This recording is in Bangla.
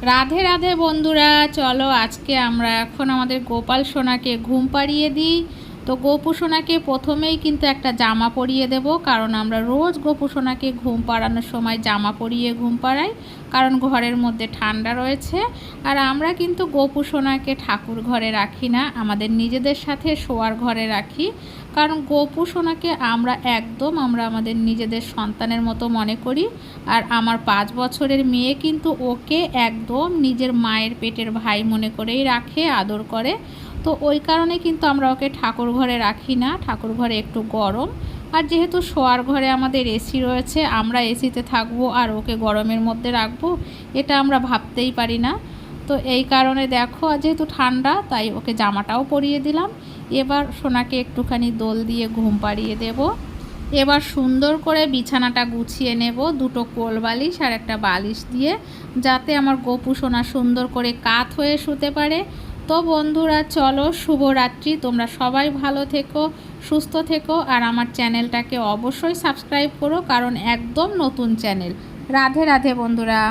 রাধে রাধে বন্ধুরা, চলো আজকে আমরা এখন আমাদের গোপাল সোনাকে ঘুম পাড়িয়ে দিই। তো গোপু সোনাকে প্রথমেই কিন্তু একটা জামা পরিয়ে দেব, কারণ আমরা রোজ গোপু সোনাকে ঘুম পাড়ানোর সময় জামা পরিয়ে ঘুম পাড়াই, কারণ ঘরের মধ্যে ঠান্ডা রয়েছে। আর আমরা কিন্তু গোপু সোনাকে ঠাকুর ঘরে রাখি না, আমাদের নিজেদের সাথে শোয়ার ঘরে রাখি। কারণ গোপু সোনাকে আমরা আমাদের নিজেদের সন্তানের মতো মনে করি। আর আমার 5 বছরের মেয়ে কিন্তু ওকে একদম নিজের মায়ের পেটের ভাই মনে করেই রাখে, আদর করে। তো ওই কারণে কিন্তু আমরা ওকে ঠাকুর ঘরে রাখি না, ঠাকুর ঘরে একটু গরম। আর যেহেতু শোয়ার ঘরে আমাদের এসি রয়েছে, আমরা এসিতে থাকবো আর ওকে গরমের মধ্যে রাখবো, এটা আমরা ভাবতেই পারি না। তো এই কারণে দেখো, যেহেতু ঠান্ডা তাই ওকে জামাটাও পরিয়ে দিলাম। এবার সোনাকে একটুখানি দোল দিয়ে ঘুম পাড়িয়ে দেব। এবার সুন্দর করে বিছানাটা গুছিয়ে নেব, দুটো কোল বালিশ আর একটা বালিশ দিয়ে, যাতে আমার গোপু সোনা সুন্দর করে কাত হয়ে শুতে পারে। তো বন্ধুরা চলো, শুভরাত্রি। তোমরা সবাই ভালো থেকো, সুস্থ থেকো, আর আমার চ্যানেলটাকে অবশ্যই সাবস্ক্রাইব করো, কারণ একদম নতুন চ্যানেল। রাধে রাধে বন্ধুরা।